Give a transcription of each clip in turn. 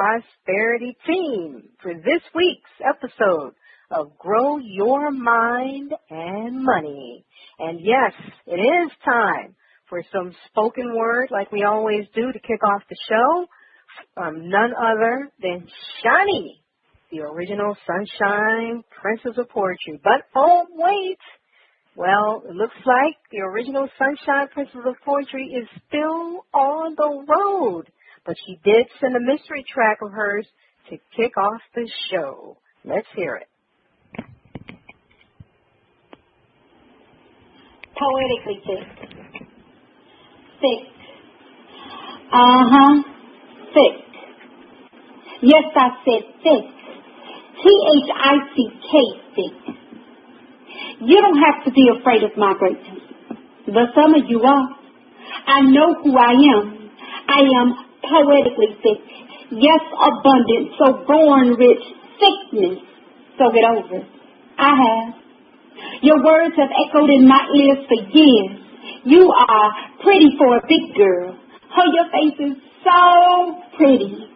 prosperity team for this week's episode of Grow Your Mind and Money. And yes, it is time for some spoken word like we always do to kick off the show from none other than Shanie, the original Sunshine Princess of Poetry. But oh, wait. Well, it looks like the original Sunshine Princess of Poetry is still on the road. But she did send a mystery track of hers to kick off the show. Let's hear it. Poetically thick. Thick. Thick. Yes, I said thick. Thick. Thick. You don't have to be afraid of my greatness, but some of you are. I know who I am. I am poetically thick. Yes, abundant, so born rich. Thickness, so get over it. I have. Your words have echoed in my ears for years. You are pretty for a big girl. Oh, your face is so pretty.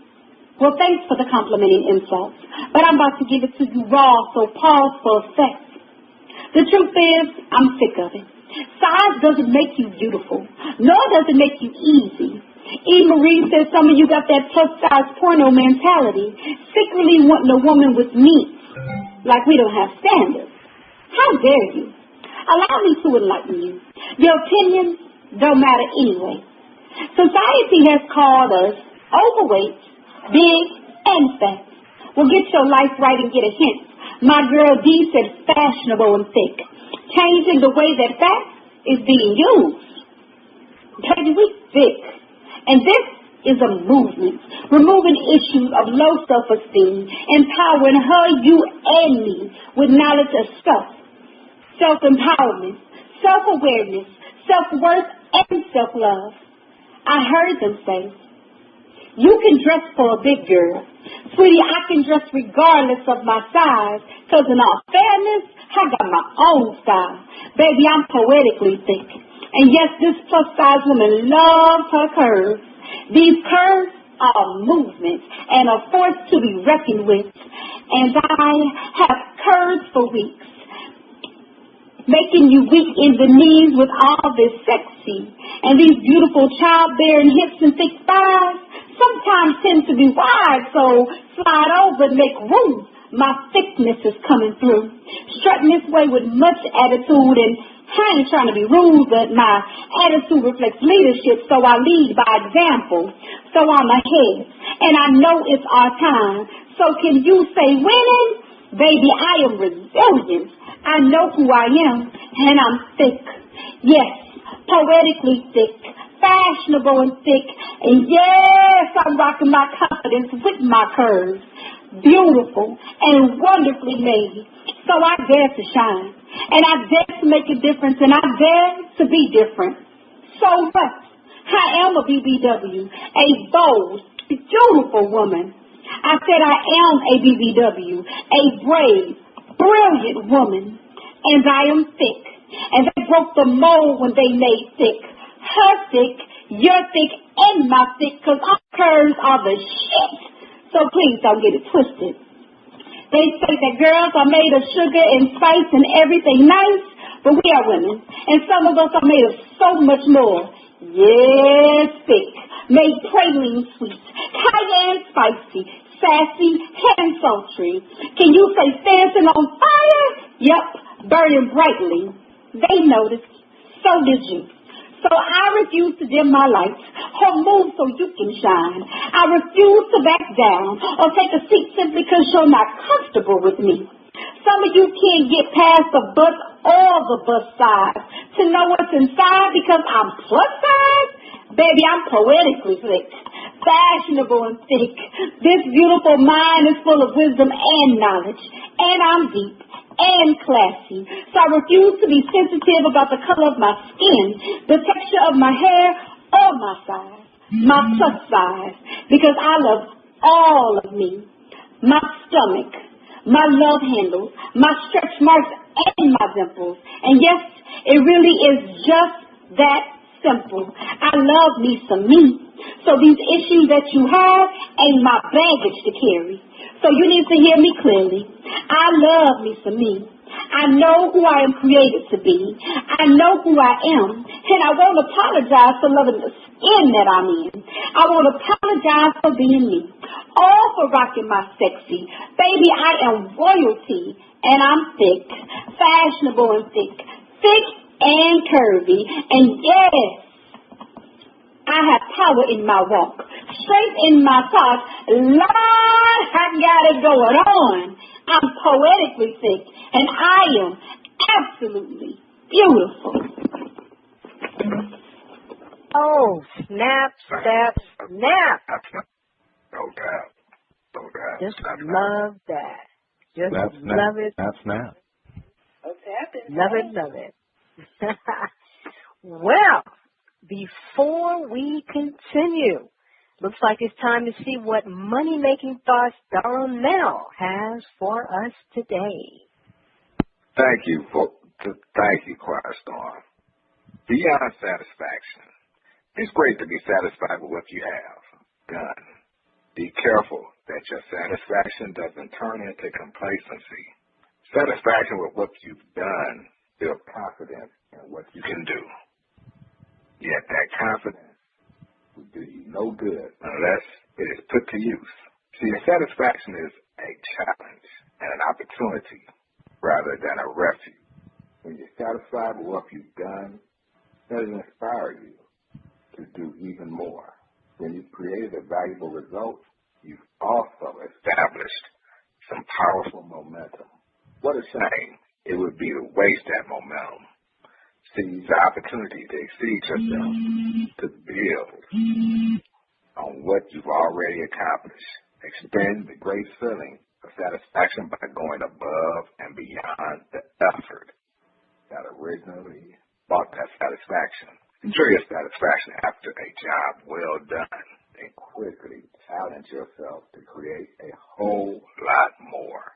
Well, thanks for the complimenting insults, but I'm about to give it to you raw, so pause for effect. The truth is, I'm sick of it. Size doesn't make you beautiful, nor does it make you easy. E. Marie says some of you got that plus-size porno mentality, secretly wanting a woman with meat, like we don't have standards. How dare you? Allow me to enlighten you. Your opinions don't matter anyway. Society has called us overweight, big, and fat. Well, get your life right and get a hint. My girl D said fashionable and thick, changing the way that fat is being used. Baby, we thick. And this is a movement, removing issues of low self-esteem, empowering her, you, and me with knowledge of stuff, self-empowerment, self-awareness, self-worth, and self-love. I heard them say, you can dress for a big girl. Sweetie, I can dress regardless of my size, because in all fairness, I got my own style. Baby, I'm poetically thick. And yes, this plus-size woman loves her curves. These curves are a movement and a force to be reckoned with. And I have curves for weeks, making you weak in the knees with all this sexy. And these beautiful childbearing hips and thick thighs sometimes tend to be wide, so slide over and make room. My thickness is coming through. Strutting this way with much attitude, and I ain't trying to be rude, but my attitude reflects leadership, so I lead by example. So I'm ahead, and I know it's our time. So can you say winning? Baby, I am resilient. I know who I am, and I'm thick. Yes, poetically thick, fashionable and thick, and yes, I'm rocking my confidence with my curves. Beautiful and wonderfully made. So I dare to shine, and I dare to make a difference, and I dare to be different. So what? I am a BBW, a bold, beautiful woman. I said I am a BBW, a brave, brilliant woman, and I am thick. And they broke the mold when they made thick. Her thick, your thick, and my thick, because our curves are the shit. So please don't get it twisted. They say that girls are made of sugar and spice and everything nice, but we are women, and some of us are made of so much more. Yes, thick, made praline sweet, cayenne spicy, sassy, and sultry. Can you say dancing on fire? Yep, burning brightly. They noticed, so did you. So I refuse to dim my lights or move so you can shine. I refuse to back down or take a seat simply because you're not comfortable with me. Some of you can't get past the bus or the bus size to know what's inside because I'm plus size. Baby, I'm poetically thick, fashionable and thick. This beautiful mind is full of wisdom and knowledge, and I'm deep and classy. So I refuse to be sensitive about the color of my skin, the texture of my hair, or my size, my plus size, because I love all of me. My stomach, my love handles, my stretch marks, and my dimples. And yes, it really is just that simple. I love me some me. So these issues that you have ain't my baggage to carry. So you need to hear me clearly. I love me some me. I know who I am created to be. I know who I am. And I won't apologize for loving the skin that I'm in. I won't apologize for being me. All for rocking my sexy. Baby, I am royalty. And I'm thick. Fashionable and thick. Thick and curvy. And yes, I have power in my walk. Strength in my talk. Lord, I got it going on. I'm poetically thick, and I am absolutely beautiful. Oh, snap, snap, snap. No doubt. No doubt. Just love that. Just love it. Snap. Love it, love it. Well, before we continue, looks like it's time to see what money-making thoughts Darnell has for us today. Thank you, Choir Storm. Beyond satisfaction. It's great to be satisfied with what you have done. Be careful that your satisfaction doesn't turn into complacency. Satisfaction with what you've done builds confidence in what you can do. Yet that confidence will do you no good unless it is put to use. See, satisfaction is a challenge and an opportunity rather than a refuge. When you're satisfied with what you've done, that will inspire you to do even more. When you've created a valuable result, you've also established some powerful momentum. What a shame it would be to waste that momentum. Seize the opportunity to exceed yourself, to build on what you've already accomplished. Expand the great feeling of satisfaction by going above and beyond the effort that originally brought that satisfaction. Enjoy your satisfaction after a job well done, and quickly challenge yourself to create a whole lot more.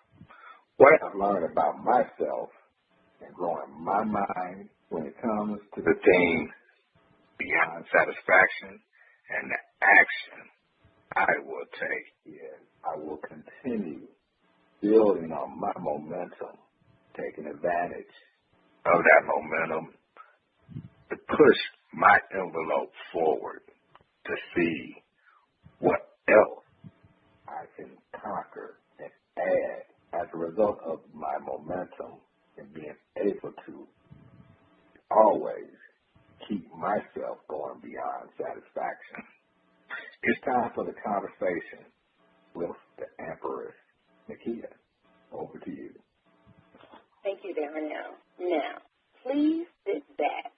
What I've learned about myself and growing my mind when it comes to the theme beyond satisfaction and the action I will take is I will continue building on my momentum, taking advantage of that momentum to push my envelope forward to see what else I can conquer and add as a result of my momentum and being able to always keep myself going beyond satisfaction. It's time for the conversation with the Empress, Nakia. Over to you. Thank you, Darnell. Now, please sit back,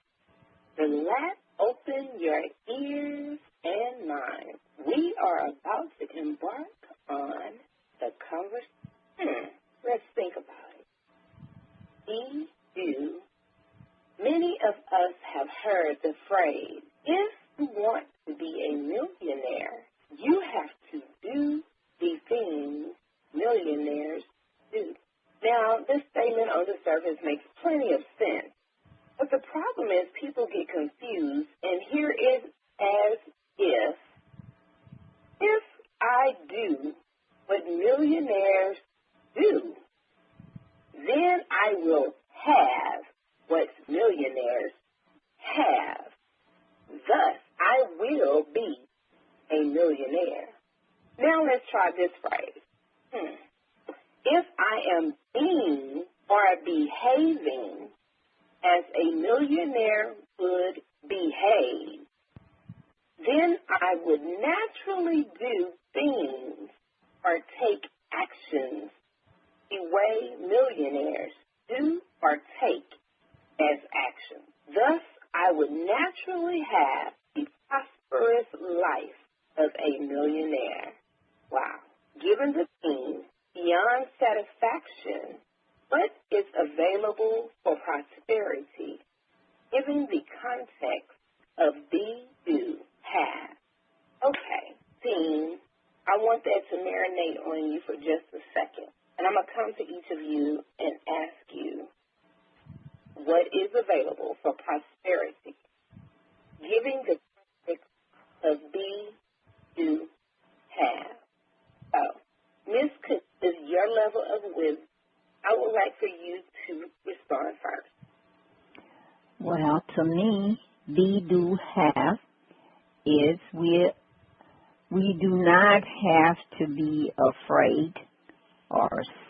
relax, open your ears and mind. We are about to embark on the conversation. Let's think about it. Be, do. Many of us have heard the phrase, if you want to be a millionaire, you have to do the things millionaires do. Now, this statement on the surface makes plenty of sense, but the problem is people get confused, and here is as if I do what millionaires do, then I will have what millionaires have. Thus, I will be a millionaire. Now let's try this phrase. If I am being or behaving as a millionaire would behave, then I would naturally do things or take actions the way millionaires do or take as actions. Thus, I would naturally have the prosperous life of a millionaire. Wow. Given the theme beyond satisfaction, what is available for prosperity, given the context of be, do, have. Okay, theme, I want that to marinate on you for just a second. And I'm going to come to each of you and ask you, what is available for prosperity? giving the context of be, do, have. So, Miss Cook, is your level of wisdom. I would like for you to respond first. Well, to me, be, do, have is we do not have to be afraid or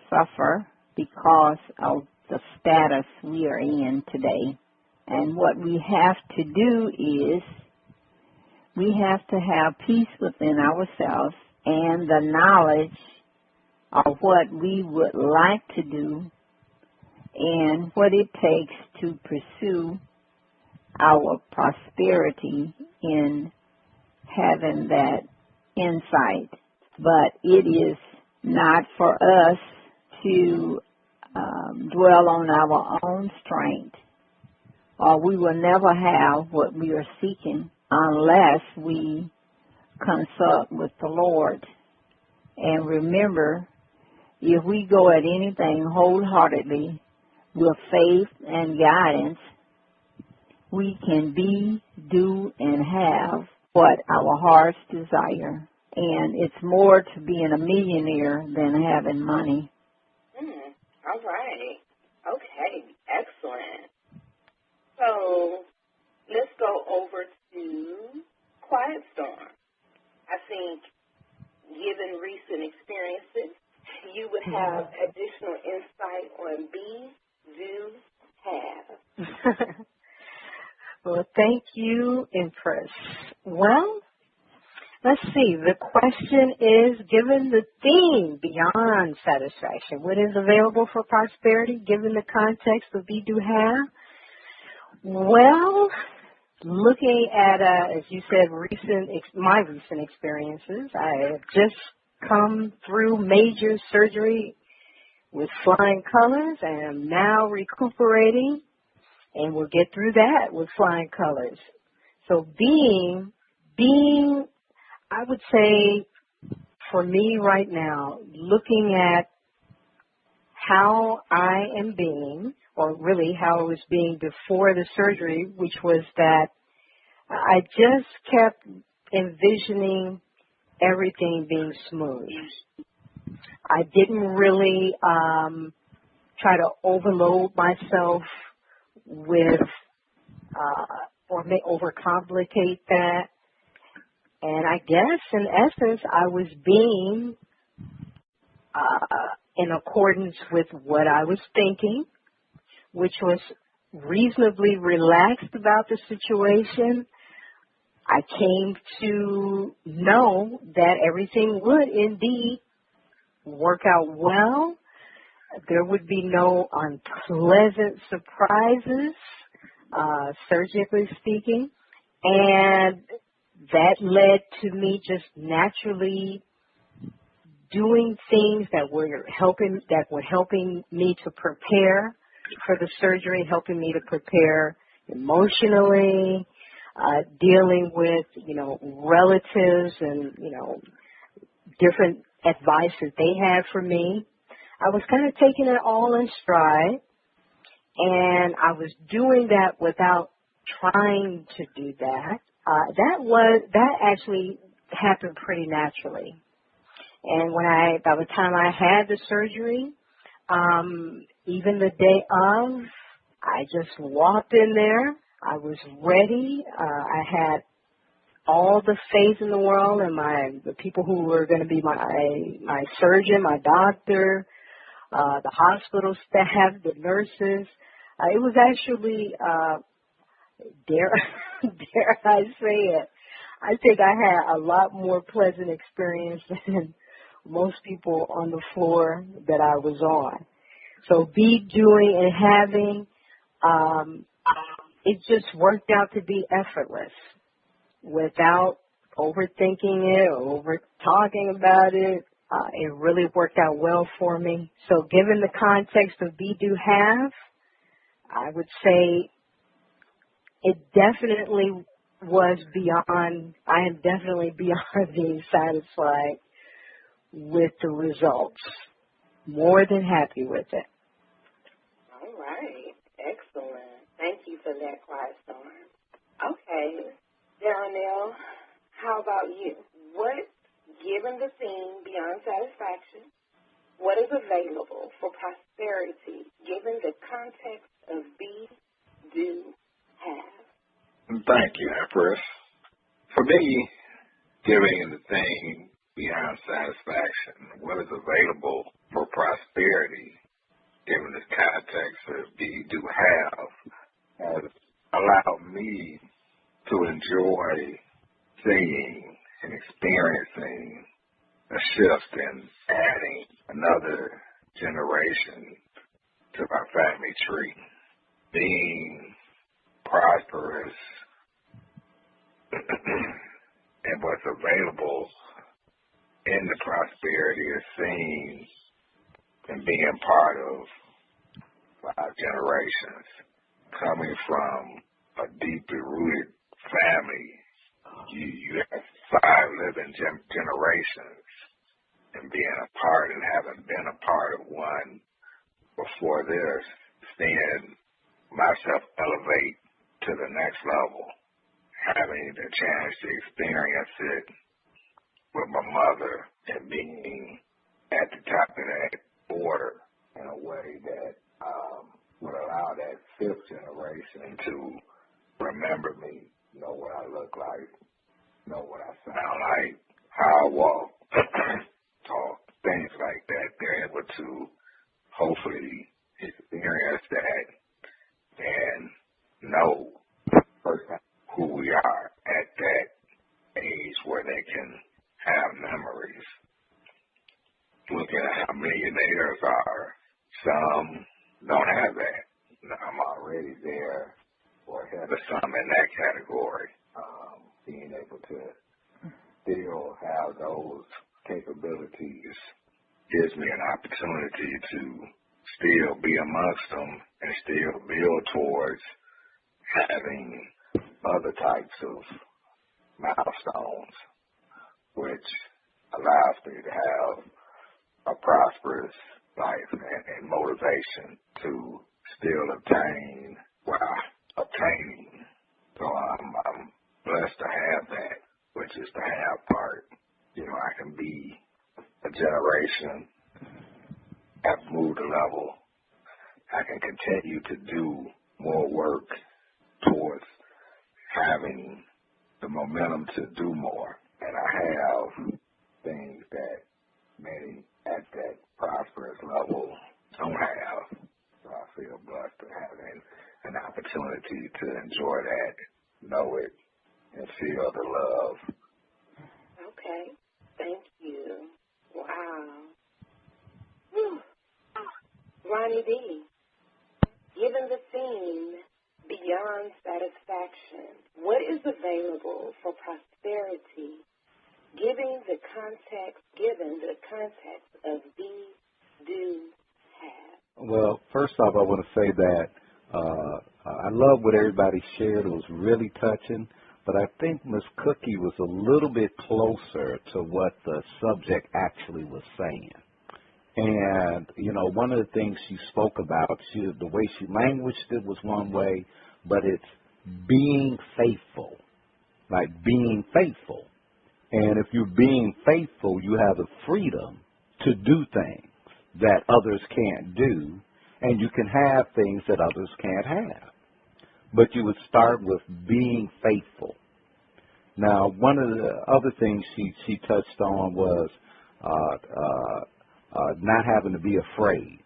suffer because of the status we are in today. And what we have to do is we have to have peace within ourselves and the knowledge of what we would like to do and what it takes to pursue our prosperity in having that insight. But it is not for us to dwell on our own strength, or we will never have what we are seeking unless we consult with the Lord. And remember, if we go at anything wholeheartedly with faith and guidance, we can be, do, and have what our hearts desire. And it's more to being a millionaire than having money. All right. Okay. Excellent. So let's go over to Quiet Storm. I think, given recent experiences, you would have additional insight on be, do, have. Well, thank you, Empress. Well, let's see. The question is, given the theme, beyond satisfaction, what is available for prosperity, given the context of be, do, have? Well, looking at, as you said, my recent experiences, I have just come through major surgery with flying colors and am now recuperating, and we'll get through that with flying colors. So being, I would say, for me right now, looking at how I am being, or really how I was being before the surgery, which was that I just kept envisioning everything being smooth. I didn't really try to overload myself with or may overcomplicate that. And I guess, in essence, I was being in accordance with what I was thinking, which was reasonably relaxed about the situation. I came to know that everything would indeed work out well. There would be no unpleasant surprises, surgically speaking. And that led to me just naturally doing things that were helping me to prepare for the surgery, helping me to prepare emotionally, dealing with, relatives and, different advice that they had for me. I was kind of taking it all in stride, and I was doing that without trying to do that. That actually happened pretty naturally. And by the time I had the surgery, even the day of, I just walked in there. I was ready. I had all the faith in the world in the people who were going to be my surgeon, my doctor, the hospital staff, the nurses. It was actually, dare I say it, I think I had a lot more pleasant experience than most people on the floor that I was on. So be, doing, and having, it just worked out to be effortless without overthinking it or over-talking about it. It really worked out well for me. So given the context of be, do, have, I would say it definitely was beyond, I am definitely beyond being satisfied with the results. More than happy with it. All right. Excellent. Thank you for that, Quiet Storm. Okay. Okay. Darnell, how about you? What, given the theme beyond satisfaction, what is available for prosperity given the context of be, do, have? Thank you, Empress. For me, giving the thing beyond satisfaction, what is available for prosperity given the context of be, do, have, has allowed me to enjoy seeing and experiencing a shift in adding another generation to my family tree. Being prosperous and what's available in the prosperity is seen and being part of 5 generations, coming from a deeply rooted family. You have 5 living generations, and being a part and having been a part of one before this, seeing myself elevate to the next level, having the chance to experience it with my mother and being at the top of that order in a way that would allow that 5th generation to remember me, know what I look like, know what I sound like, how I walk, talk, things like that. They're able to hopefully experience that and know firsthand who we are at that age where they can have memories. Looking at how millionaires are, some don't have that. I'm already there or ahead of some in that category. Being able to still have those capabilities gives me an opportunity to still be amongst them and still build towards having other types of milestones, which allows me to have a prosperous life and motivation to still obtain while obtaining. So I'm blessed to have that, which is the have part. I can be a generation, have moved a level. I can continue to do more work towards having the momentum to do more. And I have things that many at that prosperous level don't have. So I feel blessed to having an opportunity to enjoy that, know it, and feel the love. Okay. Thank you. Wow. Whew. Ronnie D., given the theme beyond satisfaction, what is available for prosperity given the context of be, do, have? Well, first off, I want to say that I love what everybody shared. It was really touching. But I think Ms. Cookie was a little bit closer to what the subject actually was saying. And, one of the things she spoke about, the way she languaged it was one way, but it's being faithful, like being faithful. And if you're being faithful, you have the freedom to do things that others can't do, and you can have things that others can't have. But you would start with being faithful. Now, one of the other things she touched on was not having to be afraid.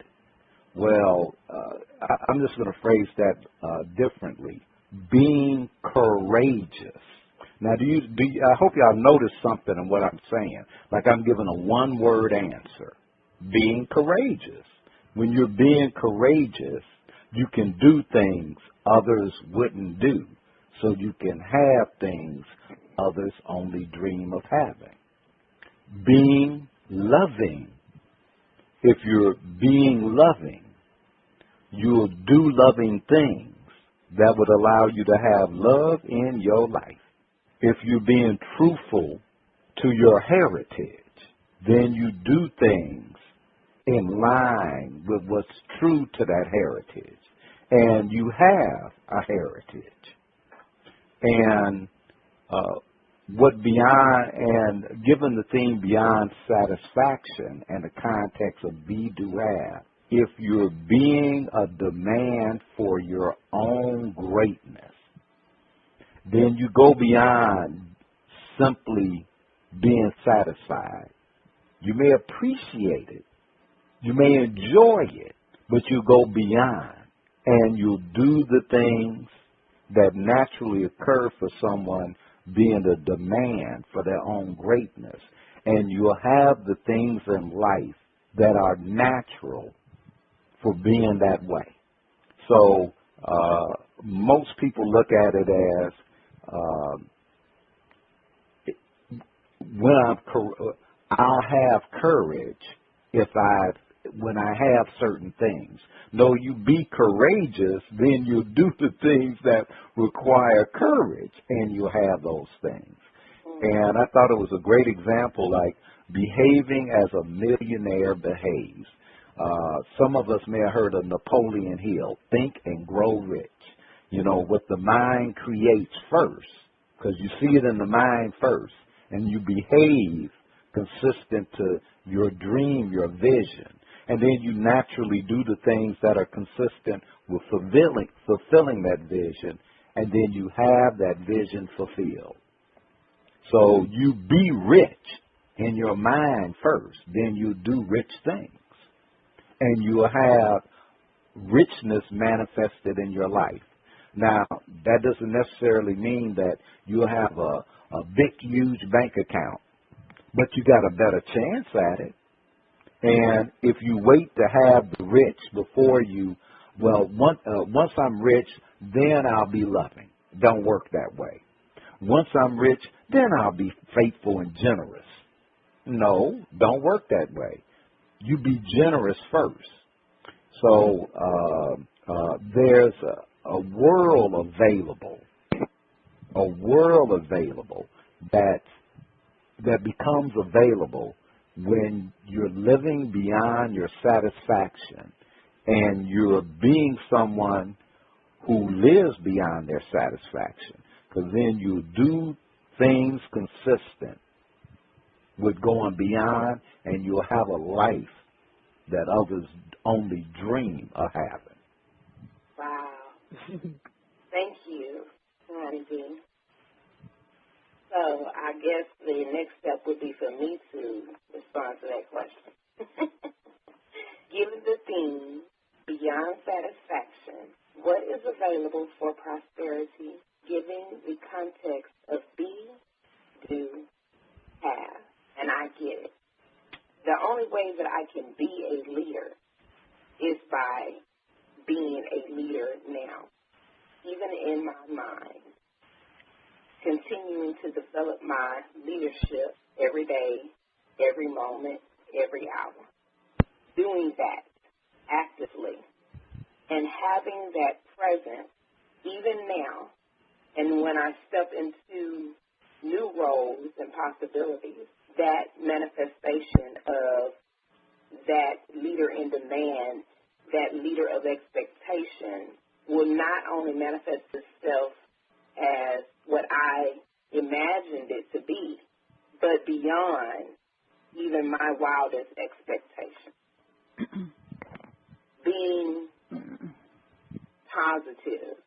Well, I'm just going to phrase that differently. Being courageous. Now, I hope y'all notice something in what I'm saying. Like I'm giving a one-word answer. Being courageous. When you're being courageous, you can do things others wouldn't do. So you can have things others only dream of having. Being loving. If you're being loving, you'll do loving things that would allow you to have love in your life. If you're being truthful to your heritage, then you do things in line with what's true to that heritage. And you have a heritage. And what beyond, and given the theme beyond satisfaction and the context of be, do, have, if you're being a demand for your own greatness, then you go beyond simply being satisfied. You may appreciate it, you may enjoy it, but you go beyond and you'll do the things that naturally occur for someone being a demand for their own greatness. And you'll have the things in life that are natural for being that way. So most people look at it as I'll have courage when I have certain things. No, you be courageous, then you do the things that require courage, and you have those things. And I thought it was a great example, like behaving as a millionaire behaves. Some of us may have heard of Napoleon Hill, think and grow rich. You know, what the mind creates first, because you see it in the mind first, and you behave consistent to your dream, your vision. And then you naturally do the things that are consistent with fulfilling that vision, and then you have that vision fulfilled. So you be rich in your mind first, then you do rich things. And you have richness manifested in your life. Now, that doesn't necessarily mean that you'll have a big, huge bank account, but you got a better chance at it. And if you wait to have the rich before you, well, once I'm rich, then I'll be loving. Don't work that way. Once I'm rich, then I'll be faithful and generous. No, don't work that way. You be generous first. So there's a world available that becomes available when you're living beyond your satisfaction and you're being someone who lives beyond their satisfaction. Because then you do things consistent with going beyond, and you'll have a life that others only dream of having. Wow. Thank you, Shanie. So I guess the next step would be for me to respond to that question. Given the theme, beyond satisfaction, what is available for prosperity, given the context of be, do, have? And I get it. The only way that I can be a leader is by being a leader now, even in my mind, continuing to develop my leadership every day, every moment, every hour. Doing that actively and having that presence even now. And when I step into new roles and possibilities, that manifestation of that leader in demand, that leader of expectation will not only manifest itself as what I imagined it to be, but beyond even my wildest expectation. Being positive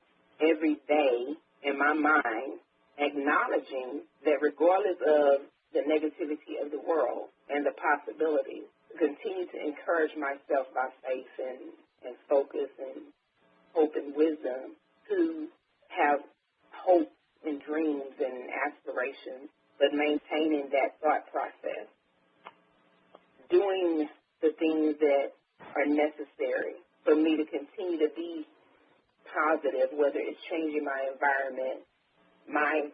every day in my mind, acknowledging that regardless of the negativity of the world and the possibilities, continue to encourage myself by faith and focus and hope and wisdom to have hope and dreams and aspirations, but maintaining that thought process. Doing the things that are necessary for me to continue to be positive, whether it's changing my environment, my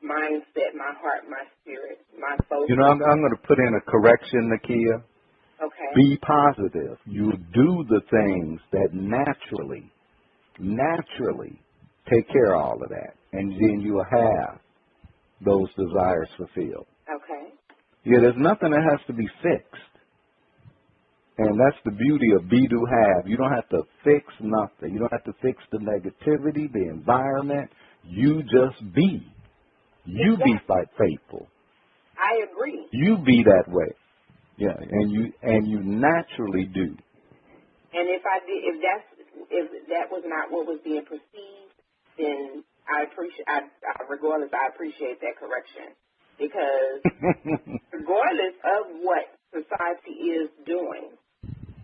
mindset, my heart, my spirit, my focus. You know, I'm going to put in a correction, Nakia. Okay. Be positive. You do the things that naturally take care of all of that, and then you'll have those desires fulfilled. Okay. Yeah, there's nothing that has to be fixed. And that's the beauty of be, do, have. You don't have to fix nothing. You don't have to fix the negativity, the environment. You just be. You Exactly. be faithful. I agree. You be that way. Yeah, and you naturally do. And if that was not what was being perceived, then regardless, I appreciate that correction, because regardless of what society is doing,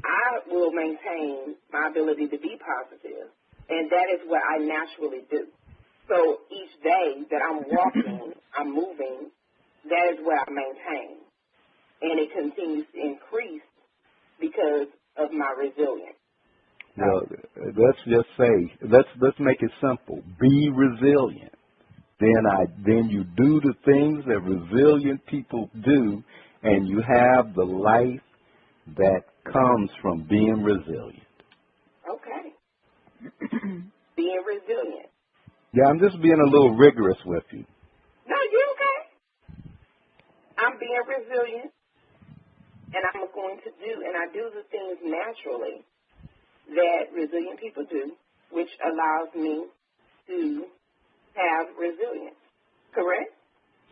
I will maintain my ability to be positive, and that is what I naturally do. So each day that I'm walking, I'm moving, that is what I maintain. And it continues to increase because of my resilience. Well, let's just say, let's make it simple. Be resilient. Then you do the things that resilient people do, and you have the life that comes from being resilient. Okay. Being resilient. Yeah, I'm just being a little rigorous with you. No, you're okay. I'm being resilient, and I'm going to do, and I do the things naturally that resilient people do, which allows me to have resilience. Correct?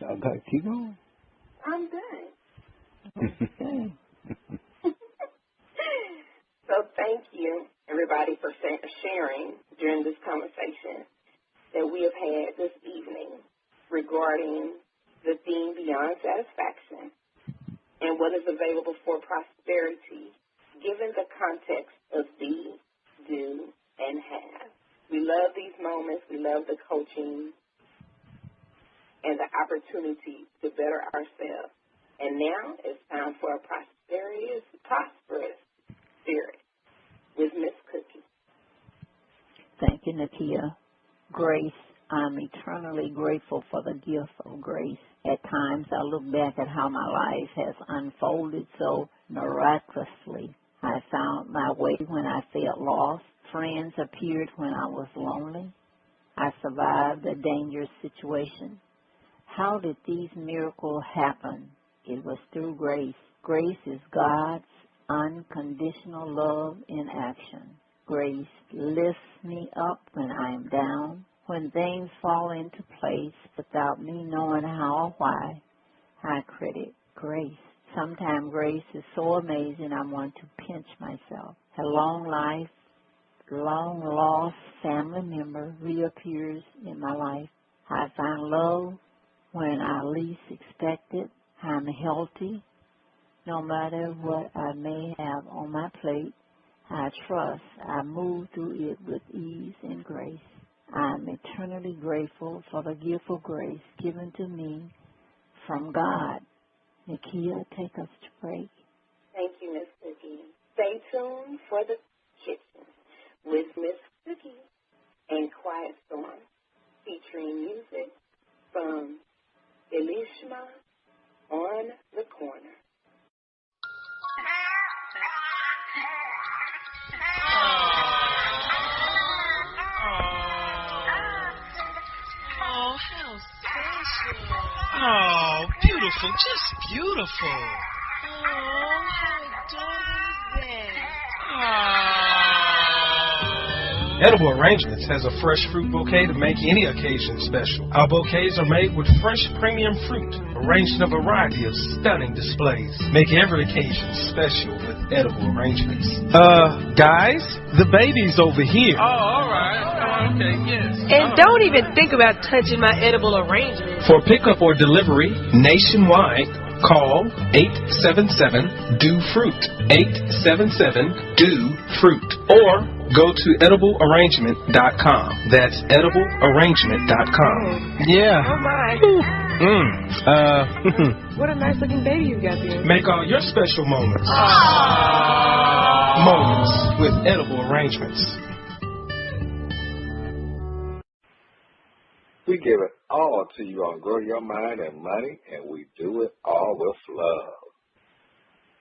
Okay, keep going. I'm done. Okay. So thank you, everybody, for sharing during this conversation that we have had this evening regarding the theme Beyond Satisfaction and what is available for prosperity, given the context of be, do, and have. We love these moments. We love the coaching and the opportunity to better ourselves. And now it's time for a prosperous spirit with Miss Cookie. Thank you, Nakia. Grace, I'm eternally grateful for the gift of grace. At times I look back at how my life has unfolded so miraculously. I found my way when I felt lost. Friends appeared when I was lonely. I survived a dangerous situation. How did these miracles happen? It was through grace. Grace is God's unconditional love in action. Grace lifts me up when I am down. When things fall into place without me knowing how or why, I credit grace. Sometimes grace is so amazing I want to pinch myself. A long lost family member reappears in my life. I find love when I least expect it. I'm healthy. No matter what I may have on my plate, I trust I move through it with ease and grace. I'm eternally grateful for the gift of grace given to me from God. Nakia, take us to break. Thank you, Miss Cookie. Stay tuned for the kitchen with Miss Cookie and Quiet Storm, featuring music from Elishema on the Korner. Oh, how special. Oh, beautiful, just beautiful. Oh, how adorable is that? Edible Arrangements has a fresh fruit bouquet to make any occasion special. Our bouquets are made with fresh premium fruit, arranged in a variety of stunning displays. Make every occasion special with Edible Arrangements. Guys, the baby's over here. Oh, all right. Okay, yes. And don't even think about touching my edible arrangement. For pickup or delivery nationwide, call 877-DO-FRUIT, 877-DO-FRUIT, or go to ediblearrangement.com. That's ediblearrangement.com. Yeah. Oh, my. What a nice looking baby you got there. Make all your special moments. Moments with Edible Arrangements. We give it all to you on Grow Your Mind and Money, and we do it all with love.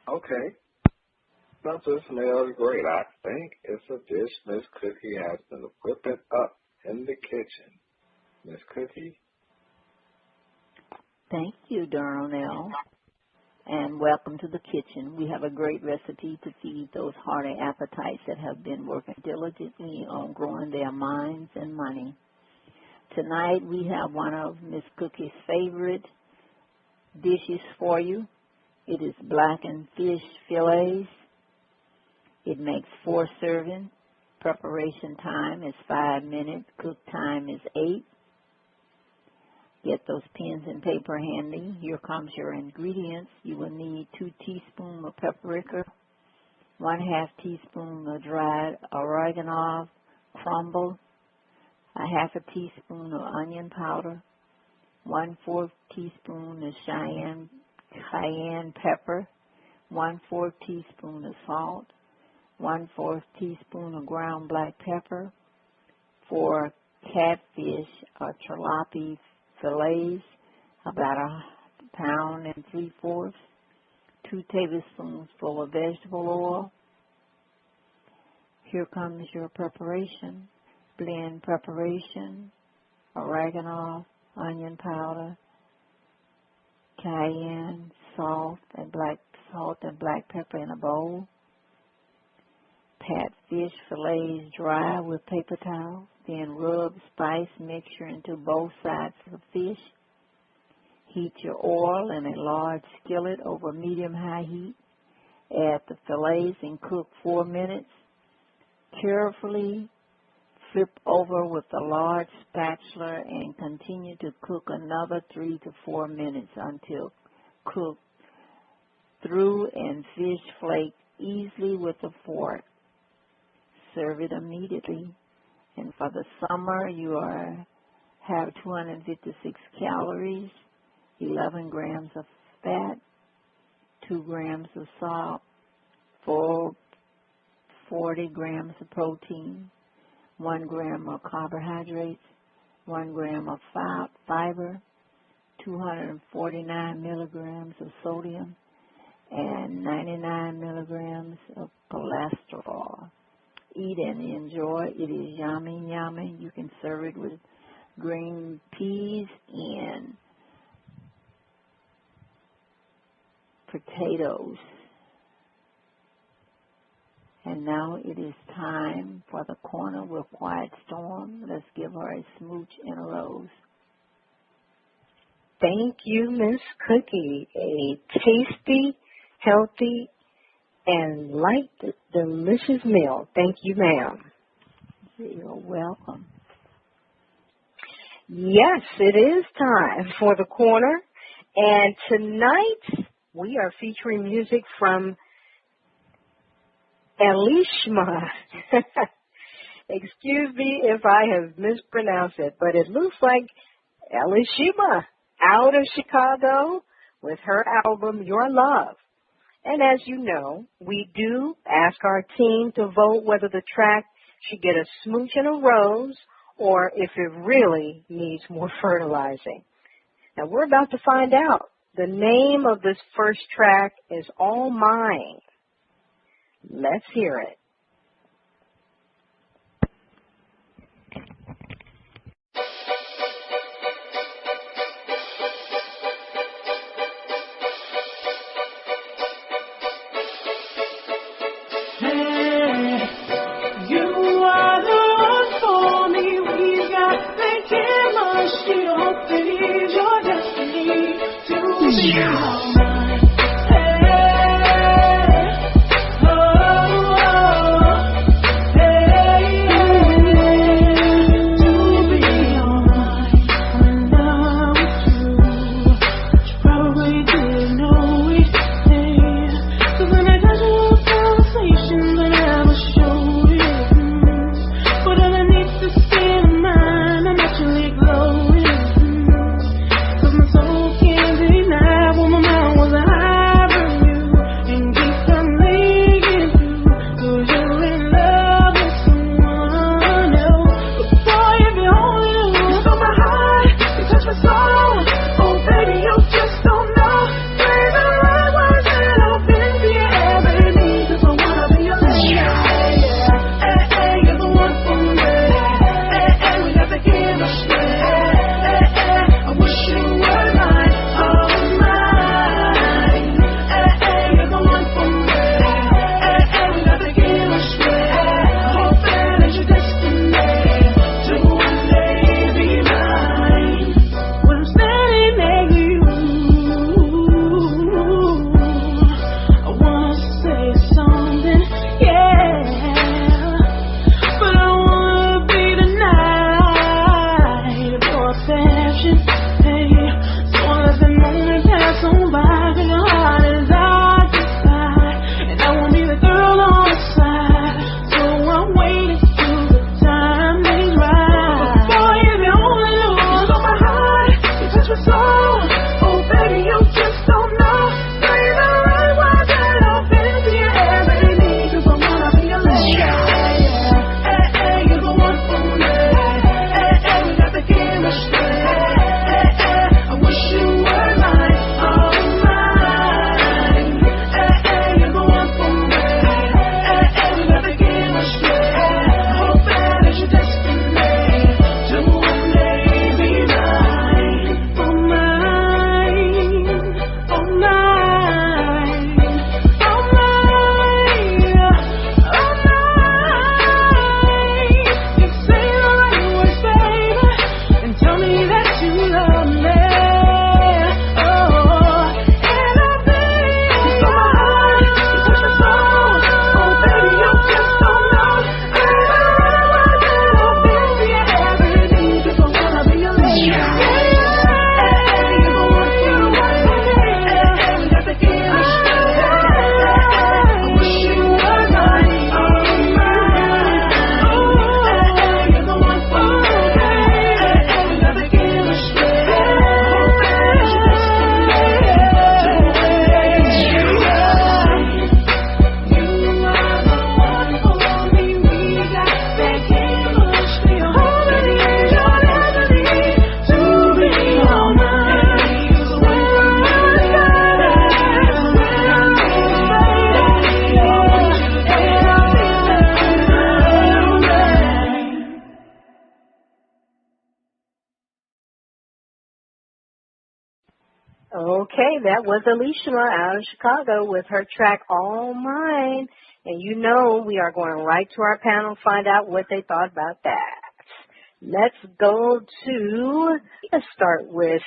Okay. Something smells great. I think it's a dish Miss Cookie has been whipping up in the kitchen. Miss Cookie? Thank you, Darnell. and welcome to the kitchen. We have a great recipe to feed those hearty appetites that have been working diligently on growing their minds and money. Tonight we have one of Miss Cookie's favorite dishes for you. It is blackened fish fillets. It makes 4 servings. Preparation time is 5 minutes. Cook time is 8. Get those pens and paper handy. Here comes your ingredients. You will need 2 teaspoons of paprika, 1/2 teaspoon of dried oregano crumbled, 1/2 teaspoon of onion powder, 1/4 teaspoon of cayenne pepper, 1/4 teaspoon of salt, 1/4 teaspoon of ground black pepper, 4 catfish or tilapia fillets, about 1 pound and 3/4, 2 tablespoons full of vegetable oil. Here comes your preparation. Blend preparation, oregano, onion powder, cayenne, salt and black pepper in a bowl. Pat fish fillets dry with paper towel. Then rub spice mixture into both sides of the fish. Heat your oil in a large skillet over medium-high heat. Add the fillets and cook 4 minutes. Carefully flip over with a large spatula and continue to cook another 3 to 4 minutes until cooked through and fish flake easily with a fork. Serve it immediately. And for the summer, you have 256 calories, 11 grams of fat, 2 grams of salt, 40 grams of protein, 1 gram of carbohydrates, 1 gram of fiber, 249 milligrams of sodium, and 99 milligrams of cholesterol. Eat and enjoy. It is yummy, yummy. You can serve it with green peas and potatoes. And now it is time for the corner with Quiet Storm. Let's give her a smooch and a rose. Thank you, Miss Cookie. A tasty, healthy, and light, delicious meal. Thank you, ma'am. You're welcome. Yes, it is time for the corner. And tonight we are featuring music from Elishema. Excuse me if I have mispronounced it, but it looks like Elishema out of Chicago with her album, Your Love. And as you know, we do ask our team to vote whether the track should get a smooch and a rose or if it really needs more fertilizing. Now, we're about to find out. The name of this first track is All Mine. Let's hear it. Woman Okay, that was Elishema out of Chicago with her track All Mine. And you know we are going right to our panel to find out what they thought about that. Let's start with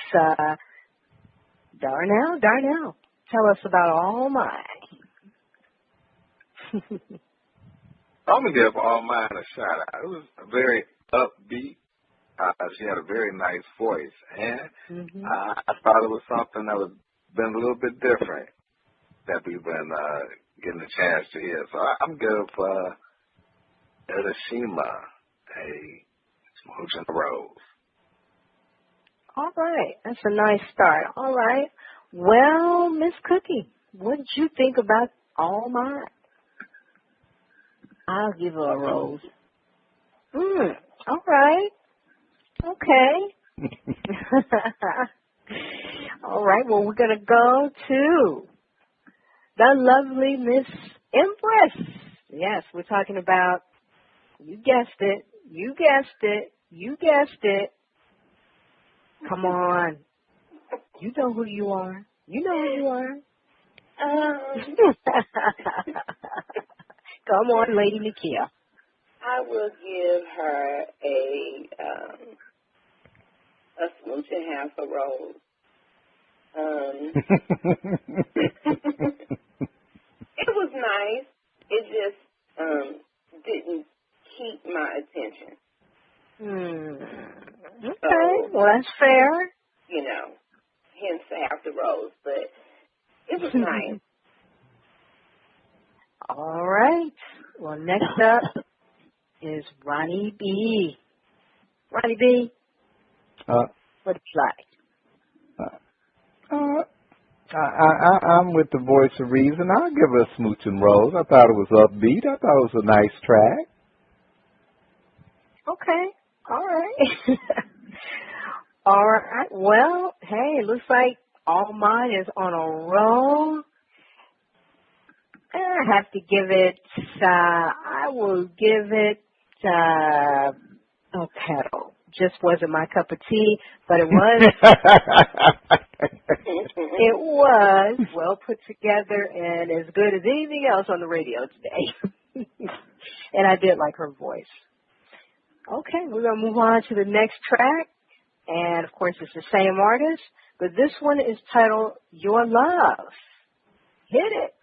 Darnell. Darnell, tell us about All Mine. I'm going to give All Mine a shout out. It was very upbeat. She had a very nice voice, and I thought it was something that was been a little bit different that we've been getting a chance to hear. So I'm going to give Elishema a Smooch and a Rose. All right, that's a nice start. All right, well, Miss Cookie, what did you think about All Mine? I'll give her a rose. All right. Okay. All right, well, we're going to go to the lovely Miss Empress. Yes, we're talking about, you guessed it, Come on. You know who you are. Come on, Lady Nakia. I will give her a Smooch and half a rose. It was nice. It just didn't keep my attention. Okay, So, well, that's fair. Hence half the rose, but it was nice. All right. Well, next up is Ronnie B. Ronnie B, what do you like? I'm with the voice of reason. I'll give her a Smooch and Rose. I thought it was upbeat. I thought it was a nice track. Okay. All right. All right. Well, hey, it looks like All Mine is on a roll. I have to give it, I will give it a petal. Just wasn't my cup of tea, but it was, it was well put together and as good as anything else on the radio today. And I did like her voice. Okay, we're going to move on to the next track. And, of course, it's the same artist, but this one is titled Your Love. Hit it.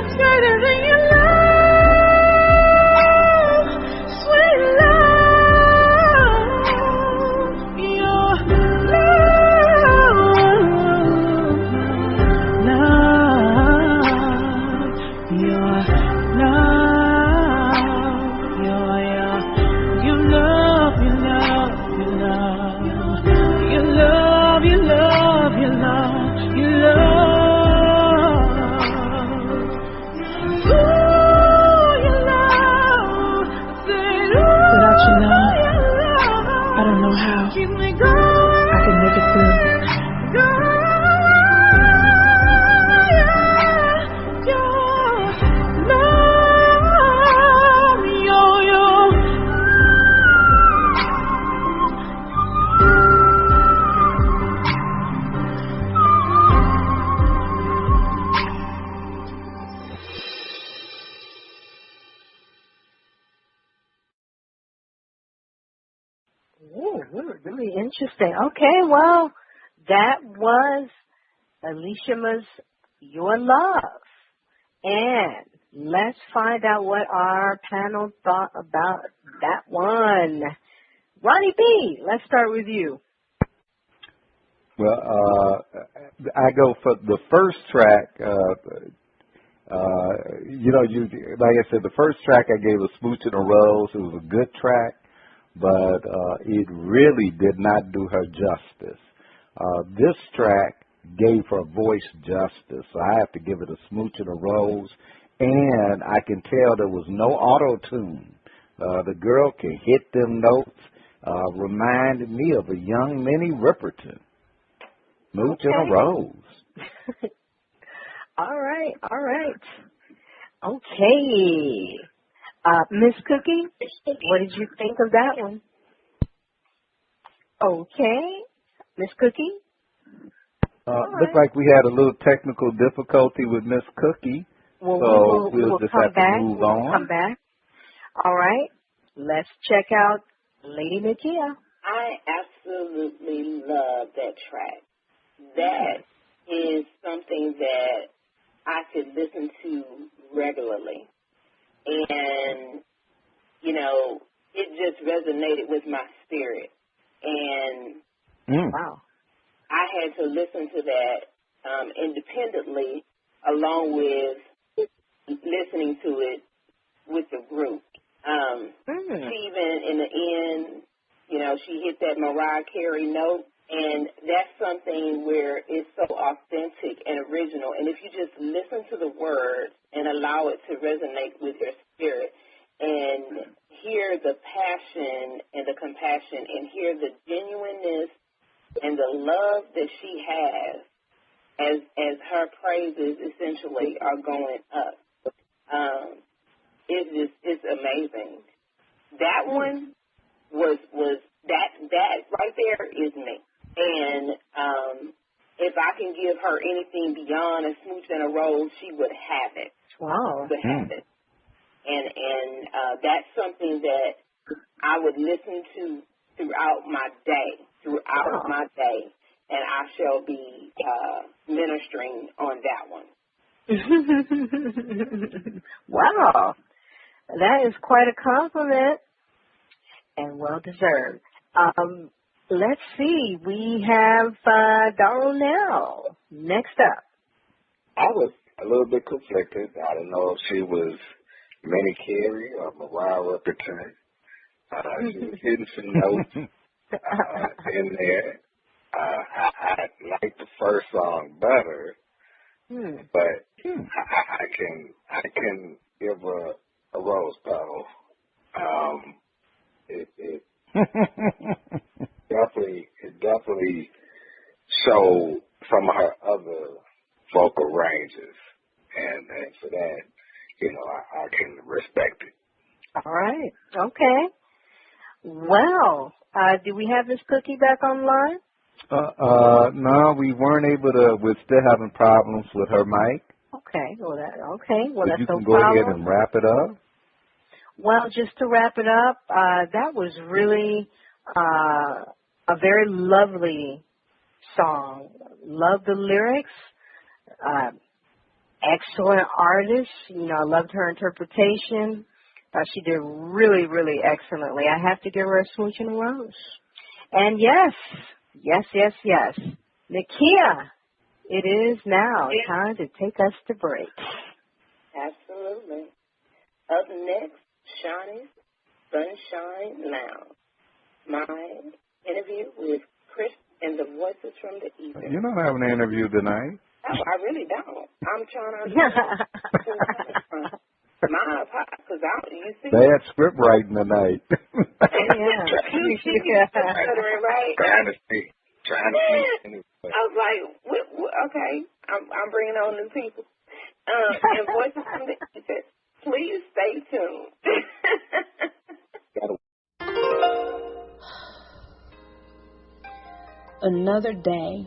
It's greater than your love, sweet love. Your love, your love, your love, your love, your love, your love, your love, your love, your love. Without your love, I don't know how I can make it through. Ooh, really interesting. Okay, well, that was Elishema's Your Love. And let's find out what our panel thought about that one. Ronnie B, let's start with you. Well, I go for the first track. Like I said, the first track I gave was Smooch and a Rose. It was a good track, but it really did not do her justice. This track gave her voice justice, so I have to give it a Smooch and a Rose. And I can tell there was no auto-tune. The girl can hit them notes. Reminded me of a young Minnie Riperton. Smooch and a Rose. All right. Okay. Miss Cookie, what did you think of that one? Okay. Miss Cookie? Looks like we had a little technical difficulty with Miss Cookie. Well, so we'll just come have back. to move We'll on. come back. All right. Let's check out Lady Nakia. I absolutely love that track. That is something that I could listen to regularly. And, it just resonated with my spirit. And wow, I had to listen to that independently along with listening to it with the group. She even, in the end, she hit that Mariah Carey note. And that's something where it's so authentic and original. And if you just listen to the words and allow it to resonate with your spirit and hear the passion and the compassion and hear the genuineness and the love that she has as her praises essentially are going up, it's amazing. That one was that right there is me. And if I can give her anything beyond a Smooch and a Rose, she would have it. Wow. She would have it. And that's something that I would listen to throughout my day, and I shall be ministering on that one. Wow. That is quite a compliment and well deserved. Let's see. We have Darnell next up. I was a little bit conflicted. I don't know if she was Minnie Carey or Mariah Riperton. She was hitting some notes in there. I liked the first song better, but I can give her a rose petal. It definitely showed some of her other vocal ranges, and for that, I can respect it. All right. Okay. Well, do we have Miss Cookie back online? No, we weren't able to. We're still having problems with her mic. Okay. Well, that's no you can problem. Go ahead and wrap it up. Well, just to wrap it up, that was really a very lovely song. Love the lyrics. excellent artist. You know, I loved her interpretation. Thought she did really, really excellently. I have to give her a smooch and a rose. And yes, Nakia, it is now time to take us to break. Absolutely. Up next, Shanie's Sunshine Lounge. My interview with Chris and the Voices from the Ether. You don't have an interview tonight. No, I really don't. I'm trying to because you see. Bad script writing tonight. You see me stuttering, right? Trying to see. I was like, okay, I'm bringing on new people. And Voices from the Ether, please stay tuned. Another day,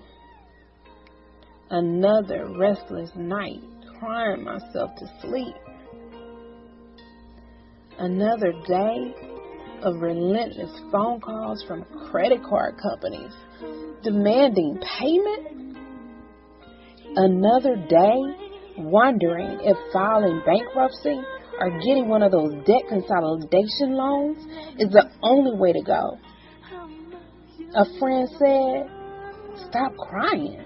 another restless night, crying myself to sleep. Another day of relentless phone calls from credit card companies demanding payment. Another day wondering if filing bankruptcy or getting one of those debt consolidation loans is the only way to go. A friend said, stop crying.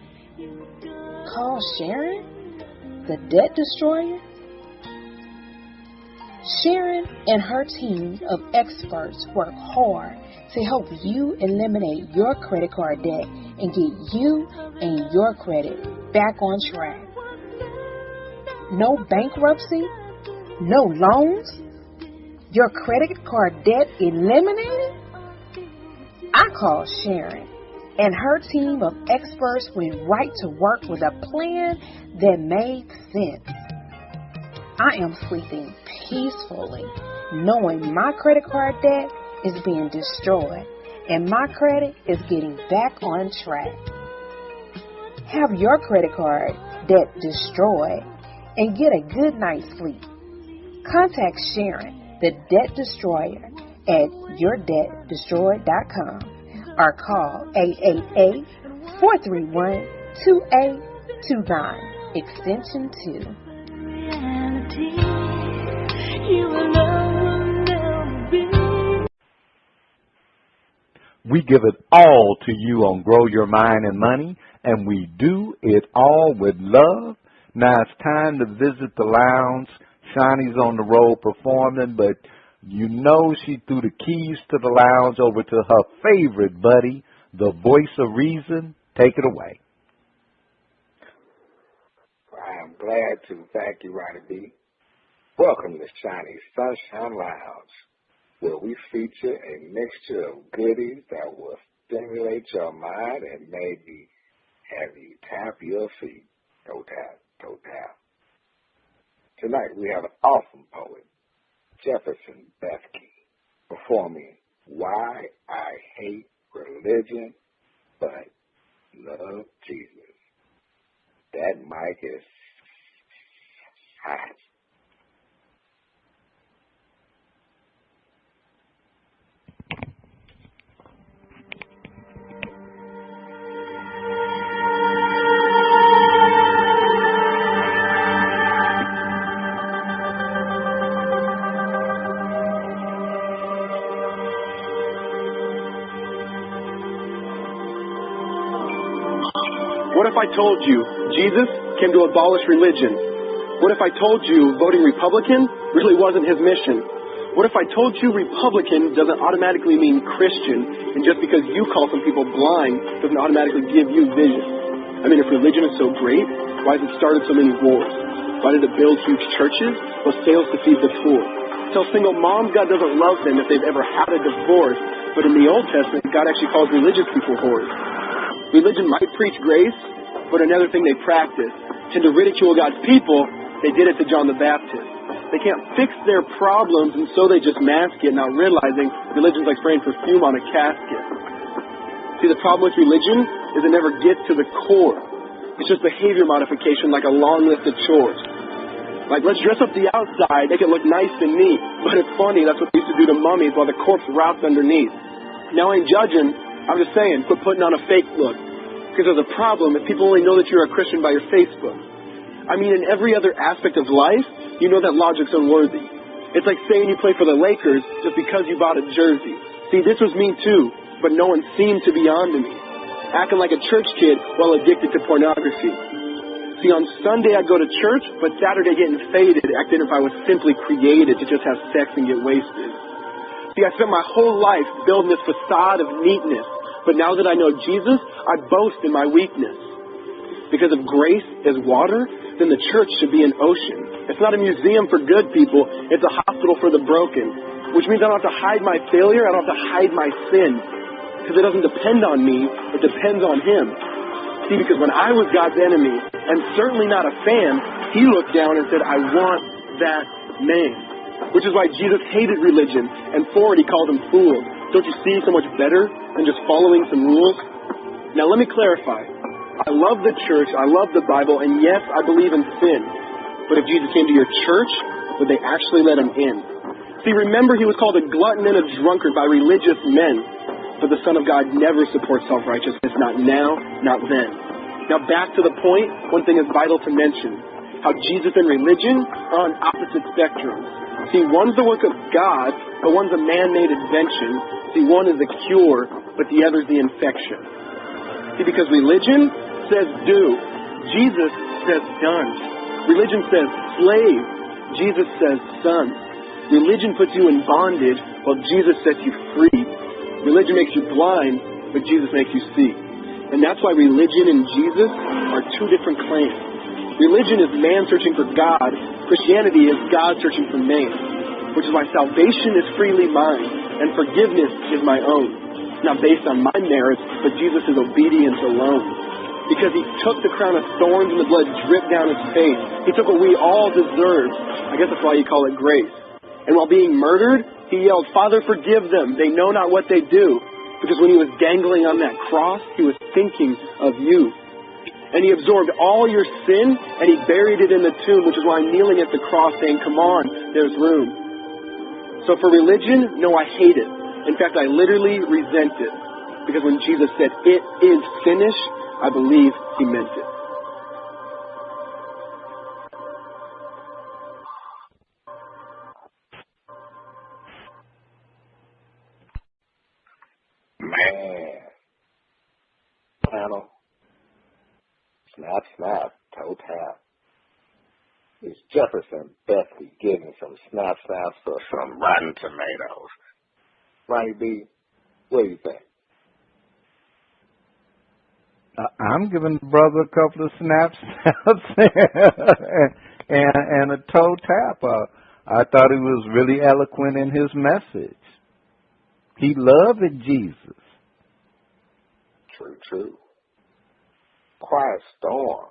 Call Sharon, the debt destroyer. Sharon and her team of experts work hard to help you eliminate your credit card debt and get you and your credit back on track. No bankruptcy? No loans? Your credit card debt eliminated? I called Sharon, and her team of experts went right to work with a plan that made sense. I am sleeping peacefully, knowing my credit card debt is being destroyed and my credit is getting back on track. Have your credit card debt destroyed and get a good night's sleep. Contact Sharon, the debt destroyer, at yourdebtdestroyed.com or call 888-431-2829, extension 2. We give it all to you on Grow Your Mind and Money, and we do it all with love. Now it's time to visit the lounge. Shanie's on the road performing, but you know she threw the keys to the lounge over to her favorite buddy, the voice of reason. Take it away. I'm glad to. Thank you, Ronnie B. Welcome to Shanie's Sunshine Lounge, where we feature a mixture of goodies that will stimulate your mind and maybe have you tap your feet. Go tap, go tap. Tonight we have an awesome poet, Jefferson Bethke, performing Why I Hate Religion But Love Jesus. That mic is hot. What if I told you Jesus came to abolish religion? What if I told you voting Republican really wasn't his mission? What if I told you Republican doesn't automatically mean Christian, and just because you call some people blind doesn't automatically give you vision? I mean, if religion is so great, why has it started so many wars? Why did it build huge churches or sales to feed the poor? Tell single moms God doesn't love them if they've ever had a divorce, but in the Old Testament, God actually calls religious people whores. Religion might preach grace, but another thing they practice. Tend to ridicule God's people. They did it to John the Baptist. They can't fix their problems, and so they just mask it, not realizing religion's like spraying perfume on a casket. See, the problem with religion is it never gets to the core. It's just behavior modification, like a long list of chores. Like, let's dress up the outside, make it look nice and neat. But it's funny, that's what they used to do to mummies while the corpse rots underneath. Now, I ain't judging. I'm just saying, quit putting on a fake look. Because there's a problem if people only know that you're a Christian by your Facebook. I mean, in every other aspect of life, you know that logic's unworthy. It's like saying you play for the Lakers just because you bought a jersey. See, this was me too, but no one seemed to be on to me. Acting like a church kid while addicted to pornography. See, on Sunday I'd go to church, but Saturday getting faded, acting if I was simply created to just have sex and get wasted. See, I spent my whole life building this facade of neatness, but now that I know Jesus, I boast in my weakness. Because if grace is water, then the church should be an ocean. It's not a museum for good people, it's a hospital for the broken. Which means I don't have to hide my failure, I don't have to hide my sin. Because it doesn't depend on me, it depends on Him. See, because when I was God's enemy, and certainly not a fan, He looked down and said, I want that man. Which is why Jesus hated religion, and for it He called them fools. Don't you see so much better than just following some rules? Now let me clarify. I love the church, I love the Bible, and yes, I believe in sin. But if Jesus came to your church, would they actually let Him in? See, remember He was called a glutton and a drunkard by religious men. But the Son of God never supports self-righteousness, not now, not then. Now back to the point, one thing is vital to mention. How Jesus and religion are on opposite spectrums. See, one's the work of God, but one's a man-made invention. See, one is the cure, but the other's the infection. See, because religion says do. Jesus says done. Religion says slave. Jesus says son. Religion puts you in bondage, while Jesus sets you free. Religion makes you blind, but Jesus makes you see. And that's why religion and Jesus are two different claims. Religion is man searching for God. Christianity is God searching for man. Which is why salvation is freely mine, and forgiveness is my own. Not based on my merits, but Jesus' obedience alone. Because He took the crown of thorns and the blood dripped down His face. He took what we all deserved. I guess that's why you call it grace. And while being murdered, He yelled, Father, forgive them. They know not what they do. Because when He was dangling on that cross, He was thinking of you. And He absorbed all your sin, and He buried it in the tomb, which is why I'm kneeling at the cross saying, come on, there's room. So for religion, no, I hate it. In fact, I literally resent it. Because when Jesus said, it is finished, I believe He meant it. Man. Panel. Snap, snap, toe tap. Is Jefferson Betsy getting some snap snaps or some rotten tomatoes? Ronnie B, what do you think? I'm giving the brother a couple of snaps and a toe tap. I thought he was really eloquent in his message. He loved Jesus. True, true. Quiet storm.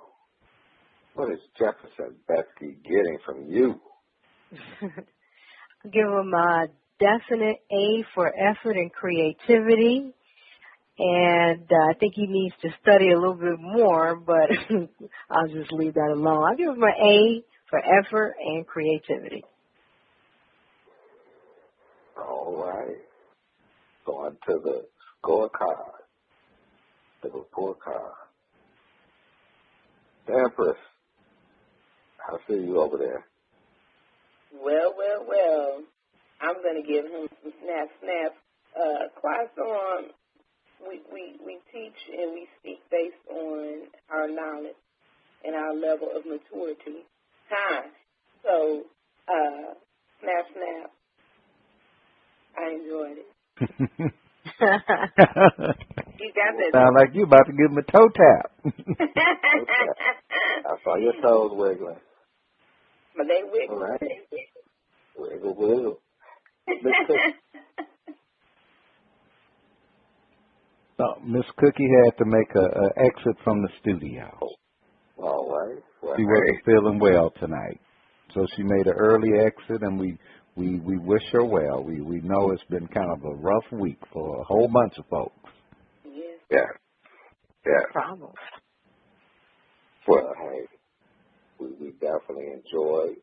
What is Jefferson Betsy getting from you? Give him a definite A for effort and creativity. And I think he needs to study a little bit more, but I'll just leave that alone. I'll give him an A for effort and creativity. All right. Going to the scorecard, the report card. Empress, I see you over there. Well, well, well. I'm going to give him some snap. Quiet storm. We teach and we speak based on our knowledge and our level of maturity. So, snap. I enjoyed it. You got that. Sound like you about to give him a toe tap. I saw your toes wiggling. But they wiggle. All right. Wiggle. Miss Cookie had to make an exit from the studio. All right. Well, she wasn't feeling well tonight. So she made an early exit, and we wish her well. We know it's been kind of a rough week for a whole bunch of folks. Yeah. Problem. Well, hey, we definitely enjoyed,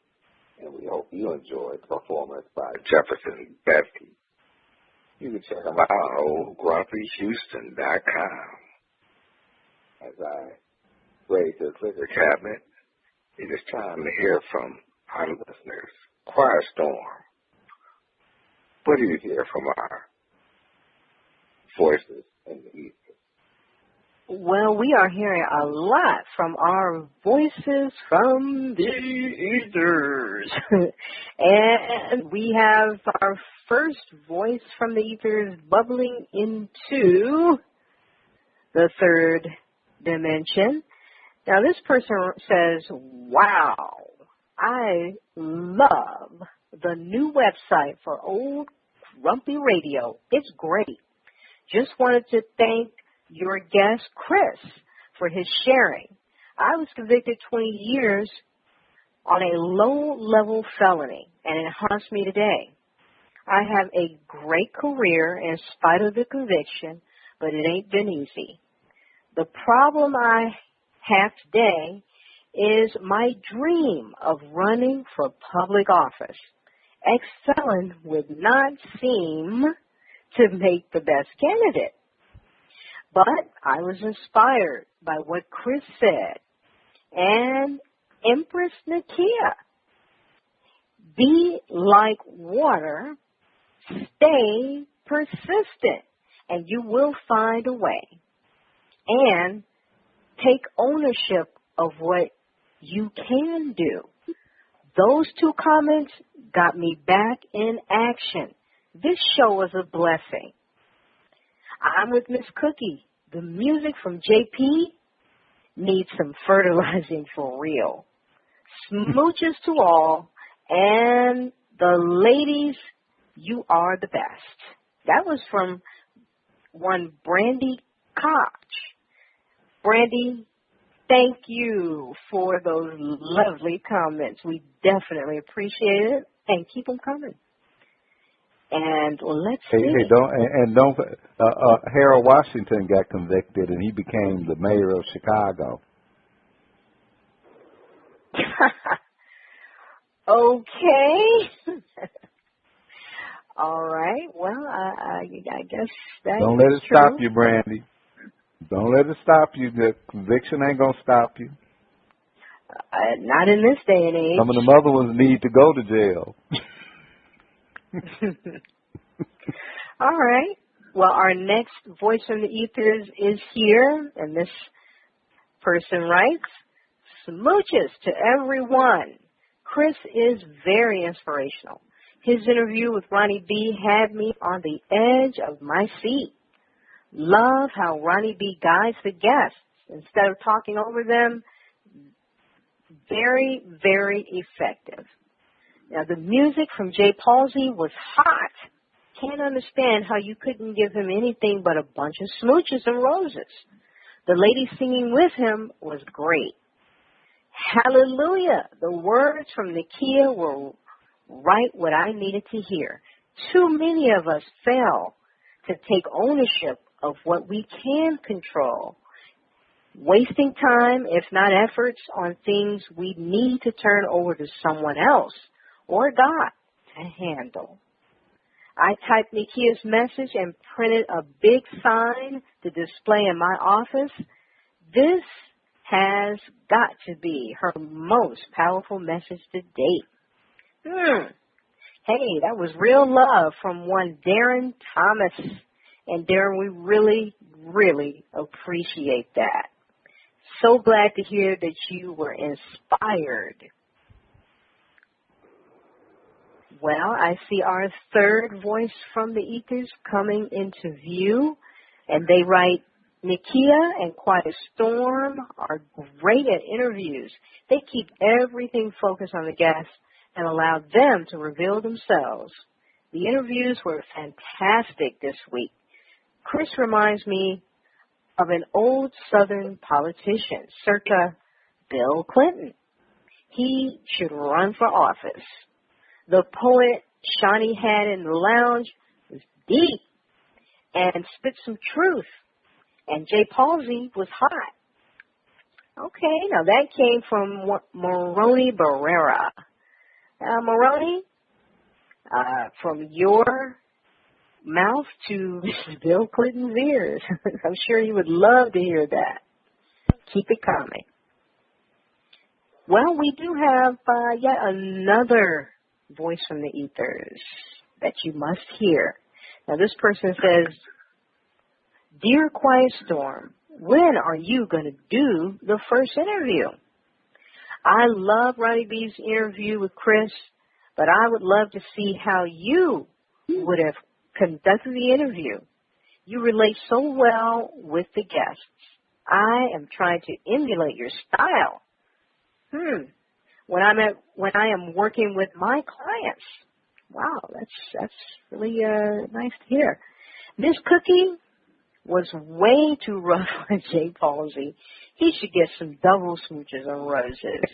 and we hope you enjoyed the performance by Jefferson Betsy. You can check them out on OldGrumpyHouston.com. As I raise the clicker cabinet It is time to hear from our listeners. Quiet Storm, what do you hear from our voices in the ether? Well, we are hearing a lot from our voices from the ethers. And we have our first voice from the ethers bubbling into the third dimension. Now, this person says, wow, I love the new website for Old Grumpy Radio. It's great. Just wanted to thank your guest, Chris, for his sharing. I was convicted 20 years on a low-level felony, and it haunts me today. I have a great career in spite of the conviction, but it ain't been easy. The problem I have today is my dream of running for public office. Ex-felon would not seem to make the best candidate. But I was inspired by what Chris said. And Empress Nakia, be like water, stay persistent, and you will find a way. And take ownership of what you can do. Those two comments got me back in action. This show was a blessing. I'm with Miss Cookie. The music from JP needs some fertilizing for real. Smooches to all, and the ladies, you are the best. That was from one Brandy Koch. Brandy, thank you for those lovely comments. We definitely appreciate it, and keep them coming. And let's see. Don't. Harold Washington got convicted, and he became the mayor of Chicago. Okay. All right. Well, I guess that. Don't let it true. stop you, Brandy. Don't let it stop you. The conviction ain't gonna stop you. Not in this day and age. Some of them other ones need to go to jail. All right. Well, our next voice from the ethers is here, and this person writes, Smooches to everyone. Chris is very inspirational. His interview with Ronnie B had me on the edge of my seat. Love how Ronnie B guides the guests instead of talking over them. Very, very effective. Now, the music from Jay Palsy was hot. Can't understand how you couldn't give him anything but a bunch of smooches and roses. The lady singing with him was great. Hallelujah. The words from Nakia were right what I needed to hear. Too many of us fail to take ownership of what we can control. Wasting time, if not efforts, on things we need to turn over to someone else or God to handle. I typed Nakia's message and printed a big sign to display in my office. This has got to be her most powerful message to date. Hey, that was real love from one Darren Thomas. And Darren, we really, really appreciate that. So glad to hear that you were inspired. Well, I see our third voice from the ethers coming into view, and they write, Nakia and Quiet Storm are great at interviews. They keep everything focused on the guests and allow them to reveal themselves. The interviews were fantastic this week. Chris reminds me of an old Southern politician, circa Bill Clinton. He should run for office. The poet Shanie had in the lounge was deep and spit some truth. And Jay Palsy was hot. Okay, now that came from Moroni Barrera. Moroni, from your mouth to Bill Clinton's ears. I'm sure you would love to hear that. Keep it coming. Well, we do have yet another voice from the ethers that you must hear. Now, this person says, Dear Quiet Storm, when are you going to do the first interview? I love Ronnie B's interview with Chris, but I would love to see how you would have conducted the interview. You relate so well with the guests. I am trying to emulate your style. When I am working with my clients. Wow, that's really nice to hear. Miss Cookie was way too rough on Jay Palsy. He should get some double smooches and roses.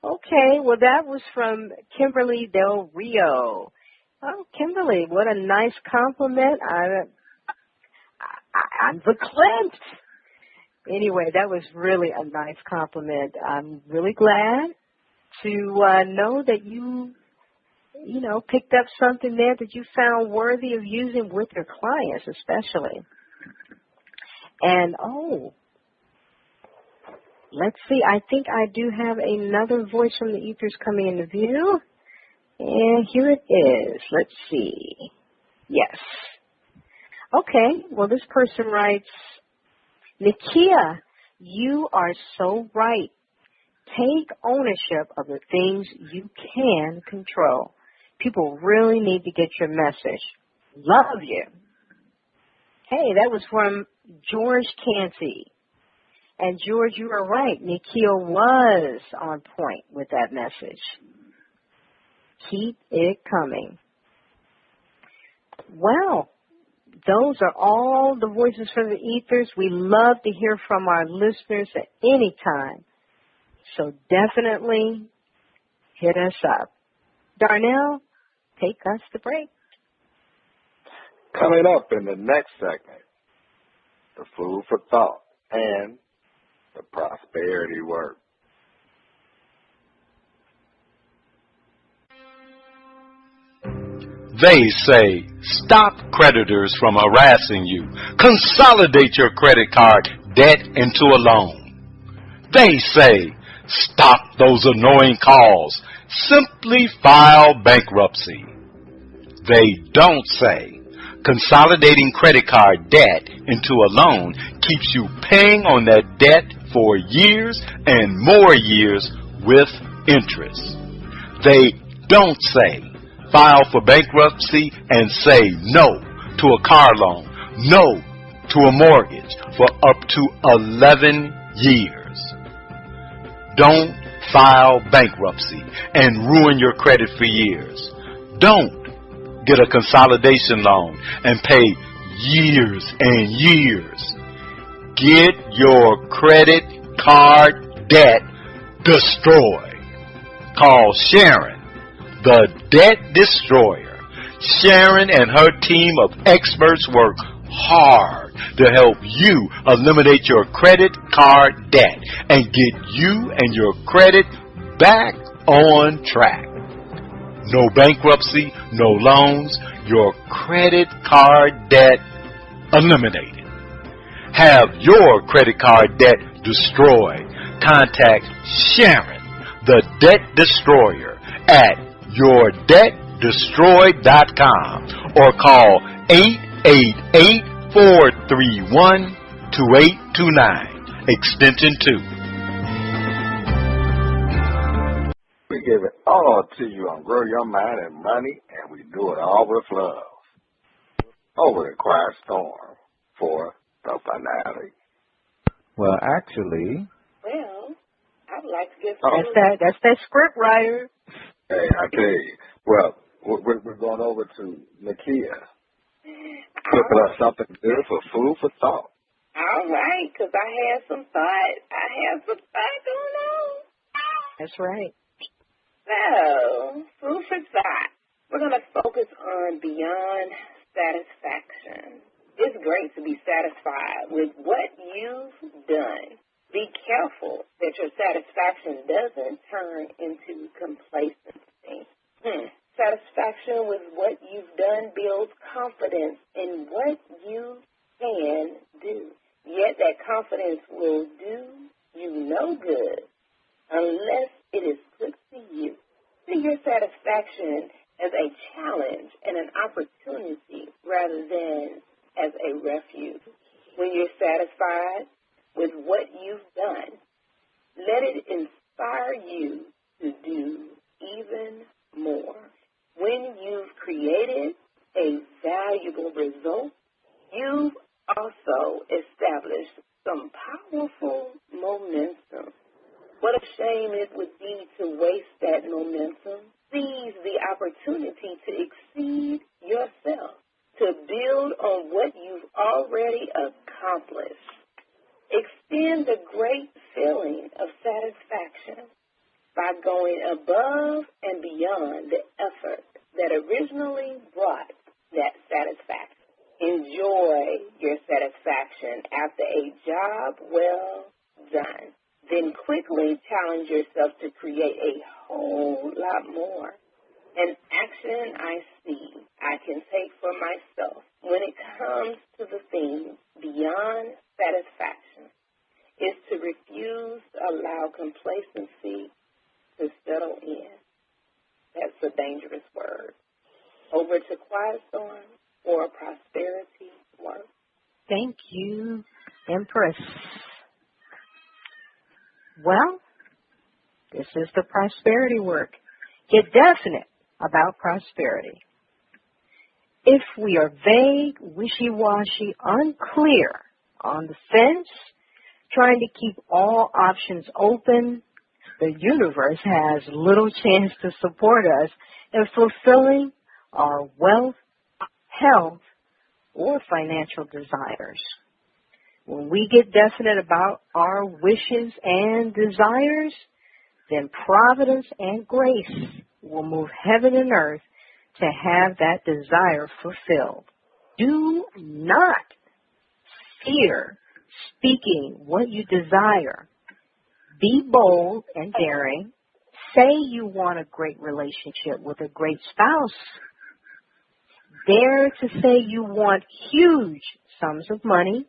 Okay, well, that was from Kimberly Del Rio. Oh, Kimberly, what a nice compliment. I'm verklempt. Anyway, that was really a nice compliment. I'm really glad to know that you picked up something there that you found worthy of using with your clients, especially. And, let's see. I think I do have another voice from the ethers coming into view. And here it is. Let's see. Yes. Okay. Well, this person writes, Nakia, you are so right. Take ownership of the things you can control. People really need to get your message. Love you. Hey, that was from George Cansey. And George, you are right. Nakia was on point with that message. Keep it coming. Well, those are all the voices from the ethers. We love to hear from our listeners at any time. So definitely hit us up. Darnell, take us to break. Coming up in the next segment, the food for thought and the prosperity work. They say, stop creditors from harassing you. Consolidate your credit card debt into a loan. They say, stop those annoying calls. Simply file bankruptcy. They don't say, consolidating credit card debt into a loan keeps you paying on that debt for years and more years with interest. They don't say, file for bankruptcy and say no to a car loan, no to a mortgage for up to 11 years. Don't file bankruptcy and ruin your credit for years. Don't get a consolidation loan and pay years and years. Get your credit card debt destroyed. Call Sharon, the debt destroyer. Sharon and her team of experts work hard to help you eliminate your credit card debt and get you and your credit back on track. No bankruptcy, no loans, your credit card debt eliminated. Have your credit card debt destroyed. Contact Sharon, the debt destroyer, at yourdebtdestroyed.com or call 888-431-2829, extension 2. We give it all to you on Grow Your Mind and Money, and we do it all with love. Over to Quiet Storm for the finale. Well, actually, I'd like to get That's that script writer. Hey, I tell you. Well, we're going over to Nakia. Cooking up something good for food for thought. All right, because I had some thought. going on. That's right. So, food for thought. We're going to focus on beyond satisfaction. It's great to be satisfied with what you've done. Be careful that your satisfaction doesn't turn into complacency. Satisfaction with what you've done builds confidence in what you can do. Yet that confidence will do you no good unless it is put to use. See your satisfaction as a challenge and an opportunity rather than as a refuge. When you're satisfied with what you've done, let it inspire you to do even more. When you've created a valuable result, you've also established some powerful momentum. What a shame it would be to waste that momentum. Seize the opportunity to exceed yourself, to build on what you've already accomplished. Extend the great feeling of satisfaction by going above and beyond the effort that originally brought that satisfaction. Enjoy your satisfaction after a job well done. Then quickly challenge yourself to create a whole lot more. An action I see I can take for myself when it comes to the things beyond satisfaction is to refuse to allow complacency to settle in. That's a dangerous word. Over to Quiet Storm for prosperity work. Thank you, Empress. Well, this is the prosperity work. Get definite about prosperity. If we are vague, wishy-washy, unclear, on the fence, trying to keep all options open, the universe has little chance to support us in fulfilling our wealth, health, or financial desires. When we get definite about our wishes and desires, then providence and grace will move heaven and earth to have that desire fulfilled. Do not fear speaking what you desire. Be bold and daring. Say you want a great relationship with a great spouse. Dare to say you want huge sums of money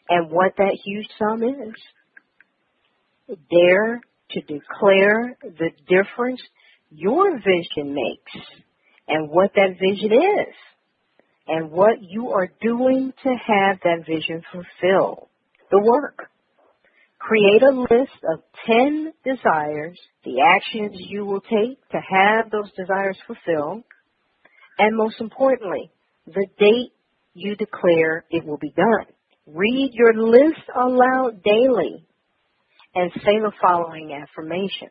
and what that huge sum is. Dare to declare the difference your vision makes and what that vision is and what you are doing to have that vision fulfilled. The work. Create a list of 10 desires, the actions you will take to have those desires fulfilled, and most importantly, the date you declare it will be done. Read your list aloud daily and say the following affirmation.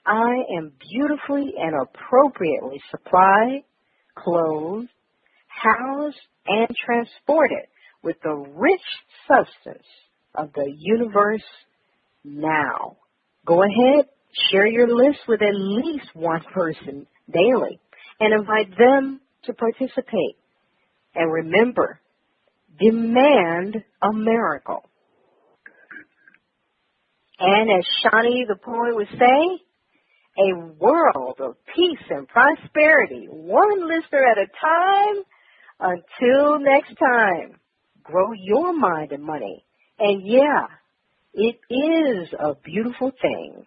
I am beautifully and appropriately supplied, clothed, housed, and transported with the rich substance of the universe now. Go ahead, share your list with at least one person daily and invite them to participate. And remember, demand a miracle. And as Shanie the poet would say, a world of peace and prosperity, one listener at a time. Until next time, grow your mind and money. And yeah, it is a beautiful thing